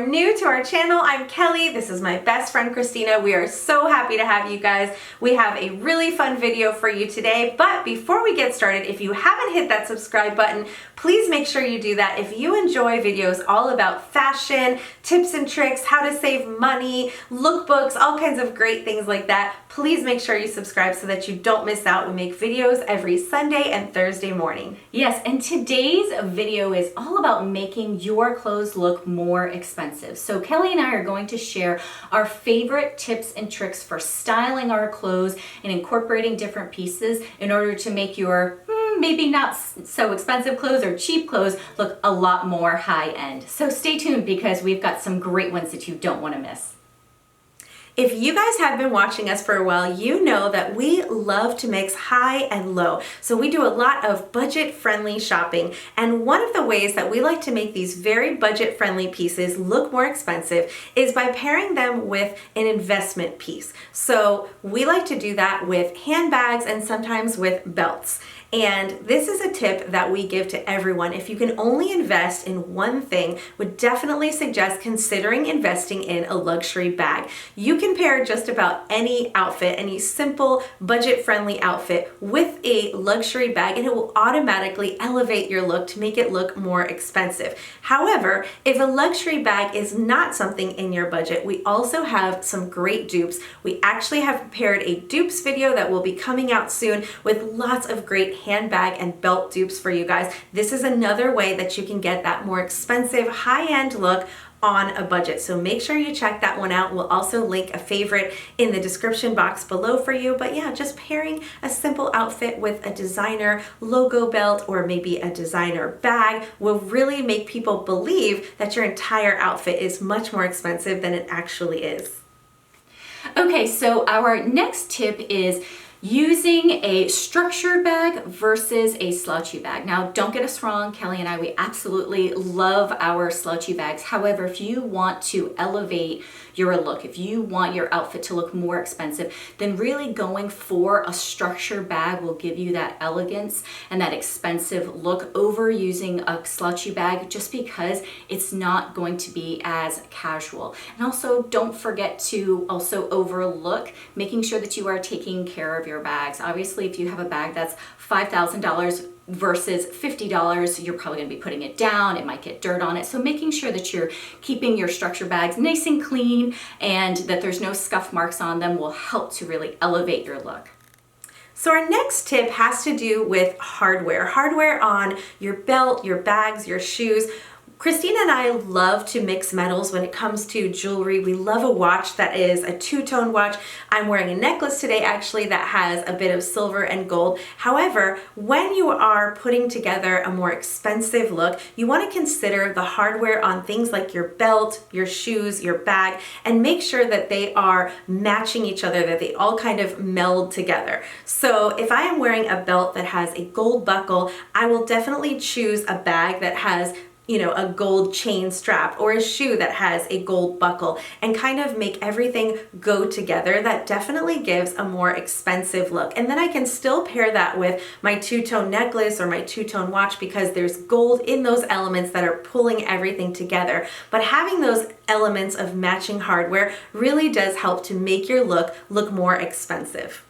are new to our channel, I'm Kelly. This is my best friend Christina. We are so happy to have you guys. We have a really fun video for you today, but before we get started, if you haven't hit that subscribe button, please make sure you do that. If you enjoy videos all about fashion, tips and tricks, how to save money, lookbooks, all kinds of great things like that, please make sure you subscribe so that you don't miss out. We make videos every Sunday and Thursday morning. Yes, and today's video is all about making your clothes look more expensive. So Kelly and I are going to share our favorite tips and tricks for styling our clothes and incorporating different pieces in order to make your maybe not so expensive clothes or cheap clothes look a lot more high end. So stay tuned because we've got some great ones that you don't want to miss. If you guys have been watching us for a while, you know that we love to mix high and low. So we do a lot of budget-friendly shopping, and one of the ways that we like to make these very budget-friendly pieces look more expensive is by pairing them with an investment piece. So we like to do that with handbags and sometimes with belts. And this is a tip that we give to everyone. If you can only invest in one thing, would definitely suggest considering investing in a luxury bag. You can pair just about any outfit, any simple budget-friendly outfit with a luxury bag, and it will automatically elevate your look to make it look more expensive. However, if a luxury bag is not something in your budget, we also have some great dupes. We actually have prepared a dupes video that will be coming out soon with lots of great handbag and belt dupes for you guys. This is another way that you can get that more expensive high-end look on a budget. So make sure you check that one out. We'll also link a favorite in the description box below for you. But yeah, just pairing a simple outfit with a designer logo belt or maybe a designer bag will really make people believe that your entire outfit is much more expensive than it actually is. Okay, so our next tip is using a structured bag versus a slouchy bag. Now, don't get us wrong, Kelly and I, we absolutely love our slouchy bags. However, if you want to elevate your look, if you want your outfit to look more expensive, then really going for a structured bag will give you that elegance and that expensive look over using a slouchy bag, just because it's not going to be as casual. And also, don't forget to also overlook making sure that you are taking care of your bags. Obviously, if you have a bag that's $5,000 versus $50, you're probably going to be putting it down. It might get dirt on it. So making sure that you're keeping your structure bags nice and clean and that there's no scuff marks on them will help to really elevate your look. So our next tip has to do with hardware. Hardware on your belt, your bags, your shoes. Christina and I love to mix metals when it comes to jewelry. We love a watch that is a two-tone watch. I'm wearing a necklace today actually that has a bit of silver and gold. However, when you are putting together a more expensive look, you want to consider the hardware on things like your belt, your shoes, your bag, and make sure that they are matching each other, that they all kind of meld together. So if I am wearing a belt that has a gold buckle, I will definitely choose a bag that has a gold chain strap or a shoe that has a gold buckle and kind of make everything go together. That definitely gives a more expensive look. And then I can still pair that with my two-tone necklace or my two-tone watch because there's gold in those elements that are pulling everything together. But having those elements of matching hardware really does help to make your look more expensive.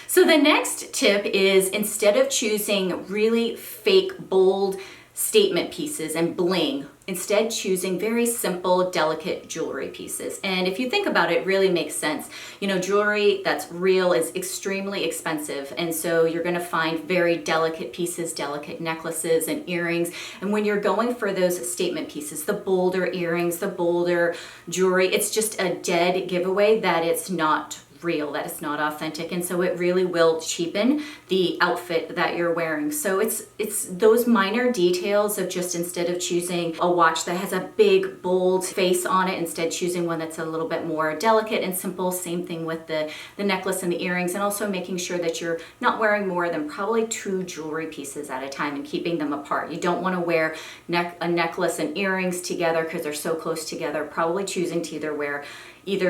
So the next tip is, instead of choosing really fake, bold statement pieces and bling, instead choosing very simple, delicate jewelry pieces. And if you think about it, it really makes sense. Jewelry that's real is extremely expensive. And so you're gonna find very delicate pieces, delicate necklaces and earrings. And when you're going for those statement pieces, the bolder earrings, the bolder jewelry, it's just a dead giveaway that it's not real, that it's not authentic, and so it really will cheapen the outfit that you're wearing. So it's those minor details of just, instead of choosing a watch that has a big bold face on it, instead choosing one that's a little bit more delicate and simple. Same thing with the necklace and the earrings, and also making sure that you're not wearing more than probably 2 jewelry pieces at a time and keeping them apart. You don't want to wear a necklace and earrings together because they're so close together. Probably choosing to either wear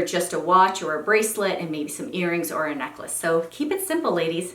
just a watch or a bracelet and maybe some earrings or a necklace. So keep it simple, ladies.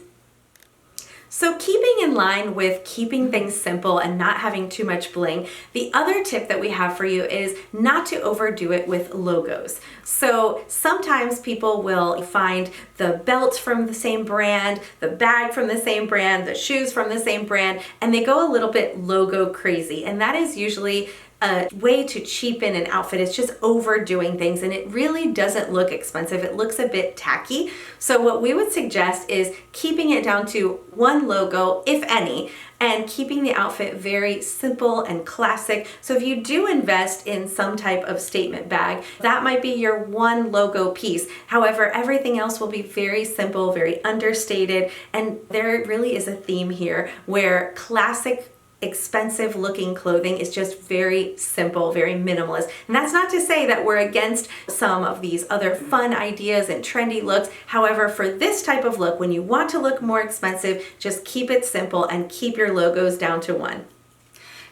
So keeping in line with keeping things simple and not having too much bling, the other tip that we have for you is not to overdo it with logos. So sometimes people will find the belt from the same brand, the bag from the same brand, the shoes from the same brand, and they go a little bit logo crazy. And that is usually a way to cheapen an outfit. It's just overdoing things and it really doesn't look expensive. It looks a bit tacky. So what we would suggest is keeping it down to one logo, if any, and keeping the outfit very simple and classic. So if you do invest in some type of statement bag, that might be your one logo piece. However, everything else will be very simple, very understated, and there really is a theme here where classic expensive looking clothing is just very simple, very minimalist. And that's not to say that we're against some of these other fun ideas and trendy looks. However, for this type of look, when you want to look more expensive, just keep it simple and keep your logos down to one.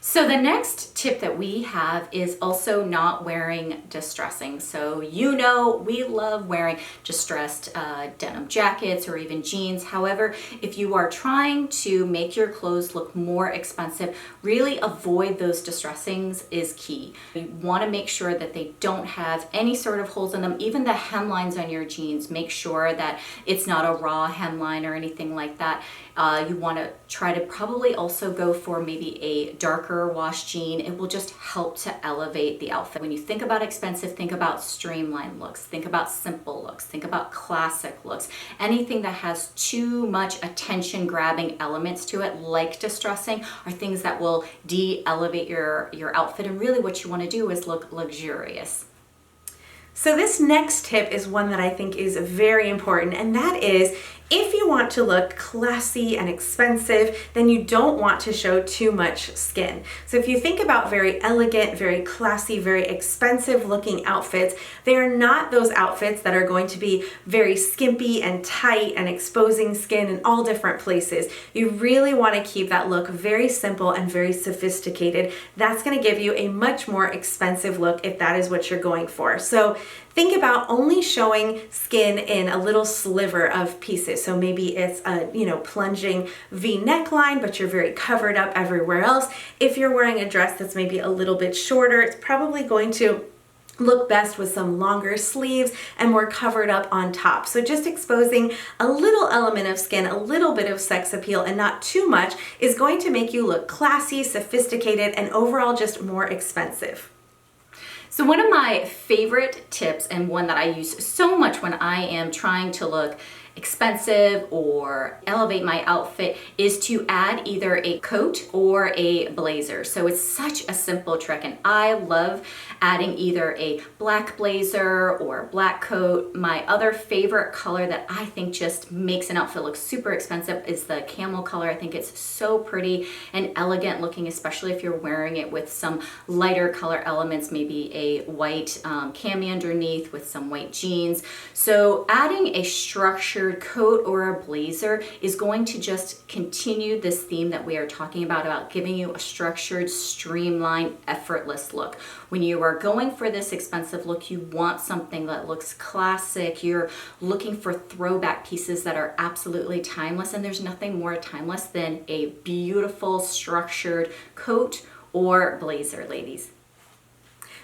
So the next tip that we have is also not wearing distressing. So we love wearing distressed denim jackets or even jeans. However, if you are trying to make your clothes look more expensive, really avoid those distressings is key. You want to make sure that they don't have any sort of holes in them. Even the hemlines on your jeans, make sure that it's not a raw hemline or anything like that. You want to try to probably also go for maybe a darker wash jean. It will just help to elevate the outfit. When you think about expensive, think about streamlined looks, think about simple looks, think about classic looks. Anything that has too much attention grabbing elements to it, like distressing, are things that will de-elevate your outfit. And really what you want to do is look luxurious. So this next tip is one that I think is very important, and that is if you want to look classy and expensive, then you don't want to show too much skin. So if you think about very elegant, very classy, very expensive looking outfits, they are not those outfits that are going to be very skimpy and tight and exposing skin in all different places. You really want to keep that look very simple and very sophisticated. That's going to give you a much more expensive look if that is what you're going for. So think about only showing skin in a little sliver of pieces. So maybe it's a, plunging V neckline, but you're very covered up everywhere else. If you're wearing a dress that's maybe a little bit shorter, it's probably going to look best with some longer sleeves and more covered up on top. So just exposing a little element of skin, a little bit of sex appeal and not too much is going to make you look classy, sophisticated, and overall just more expensive. So one of my favorite tips, and one that I use so much when I am trying to look expensive or elevate my outfit, is to add either a coat or a blazer. So it's such a simple trick, and I love adding either a black blazer or a black coat. My other favorite color that I think just makes an outfit look super expensive is the camel color. I think it's so pretty and elegant looking, especially if you're wearing it with some lighter color elements, maybe a white cami underneath with some white jeans. So adding a structured coat or a blazer is going to just continue this theme that we are talking about giving you a structured, streamlined, effortless look. When you are going for this expensive look, you want something that looks classic. You're looking for throwback pieces that are absolutely timeless, and there's nothing more timeless than a beautiful, structured coat or blazer, ladies.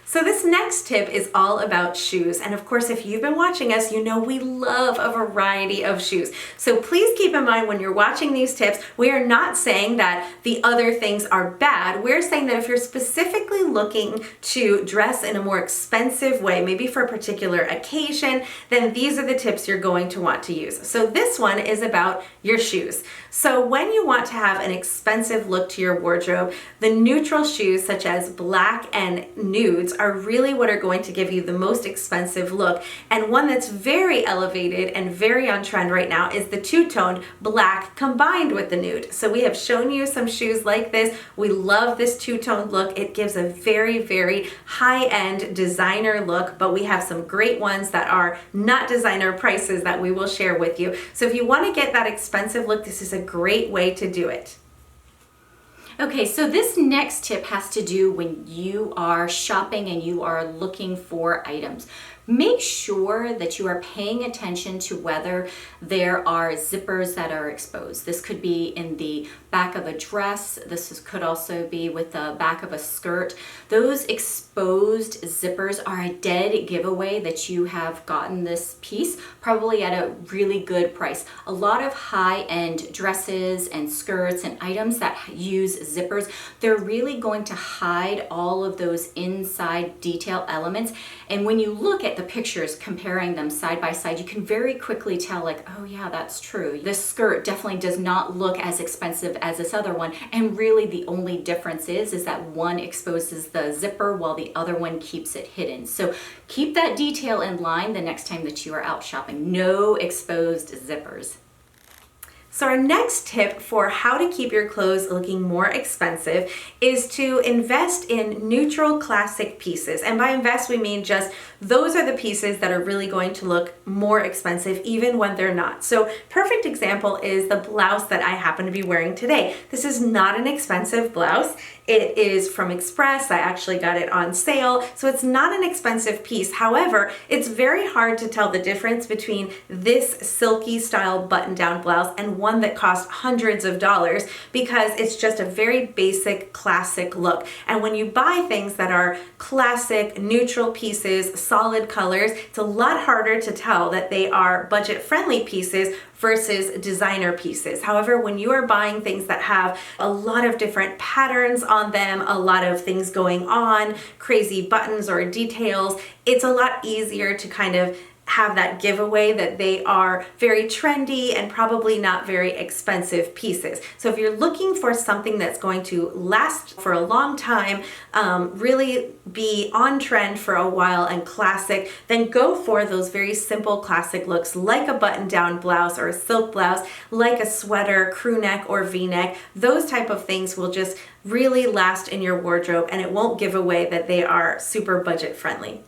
So this next tip is all about shoes. And of course, if you've been watching us, you know we love a variety of shoes. So please keep in mind when you're watching these tips, we are not saying that the other things are bad. We're saying that if you're specifically looking to dress in a more expensive way, maybe for a particular occasion, then these are the tips you're going to want to use. So this one is about your shoes. So when you want to have an expensive look to your wardrobe, the neutral shoes such as black and nudes are really what are going to give you the most expensive look. And one that's very elevated and very on trend right now is the two-toned black combined with the nude. So we have shown you some shoes like this. We love this two-toned look. It gives a very, very high-end designer look, but we have some great ones that are not designer prices that we will share with you. So if you want to get that expensive look, this is a great way to do it. Okay, so this next tip has to do when you are shopping and you are looking for items. Make sure that you are paying attention to whether there are zippers that are exposed. This could be in the back of a dress. Could also be with the back of a skirt. Those exposed zippers are a dead giveaway that you have gotten this piece probably at a really good price. A lot of high-end dresses and skirts and items that use zippers, they're really going to hide all of those inside detail elements. And when you look at the pictures comparing them side by side, you can very quickly tell, like, oh yeah, that's true. This skirt definitely does not look as expensive as this other one. And really the only difference is that one exposes the zipper while the other one keeps it hidden. So keep that detail in line the next time that you are out shopping. No exposed zippers. So our next tip for how to keep your clothes looking more expensive is to invest in neutral classic pieces. And by invest, we mean just those are the pieces that are really going to look more expensive even when they're not. So perfect example is the blouse that I happen to be wearing today. This is not an expensive blouse. It is from Express. I actually got it on sale, so it's not an expensive piece. However, it's very hard to tell the difference between this silky style button-down blouse and one that cost hundreds of dollars because it's just a very basic classic look. And when you buy things that are classic, neutral pieces, solid colors, it's a lot harder to tell that they are budget-friendly pieces versus designer pieces. However, when you are buying things that have a lot of different patterns on them, a lot of things going on, crazy buttons or details, it's a lot easier to kind of have that giveaway that they are very trendy and probably not very expensive pieces. So if you're looking for something that's going to last for a long time, really be on trend for a while and classic, then go for those very simple classic looks like a button-down blouse or a silk blouse, like a sweater, crew neck, or V-neck. Those type of things will just really last in your wardrobe and it won't give away that they are super budget friendly.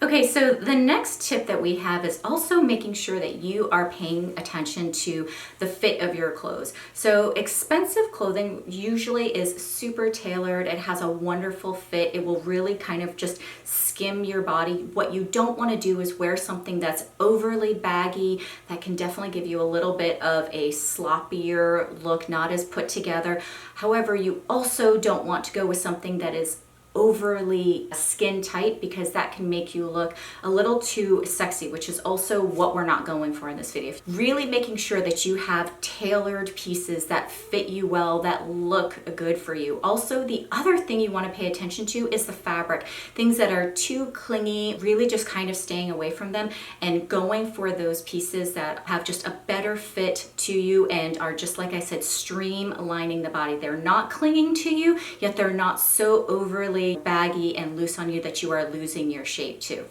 Okay, so the next tip that we have is also making sure that you are paying attention to the fit of your clothes. So expensive clothing usually is super tailored. It has a wonderful fit. It will really kind of just skim your body. What you don't want to do is wear something that's overly baggy. That can definitely give you a little bit of a sloppier look, not as put together. However, you also don't want to go with something that is overly skin tight because that can make you look a little too sexy, which is also what we're not going for in this video. Really making sure that you have tailored pieces that fit you well, that look good for you. Also, the other thing you want to pay attention to is the fabric. Things that are too clingy, really just kind of staying away from them and going for those pieces that have just a better fit to you and are just, like I said, streamlining the body. They're not clinging to you, yet they're not so overly baggy and loose on you that you are losing your shape too.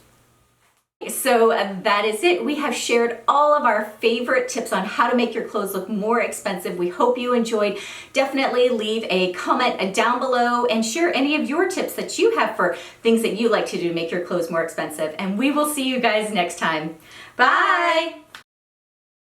So that is it. We have shared all of our favorite tips on how to make your clothes look more expensive. We hope you enjoyed. Definitely leave a comment down below and share any of your tips that you have for things that you like to do to make your clothes more expensive. And we will see you guys next time. Bye!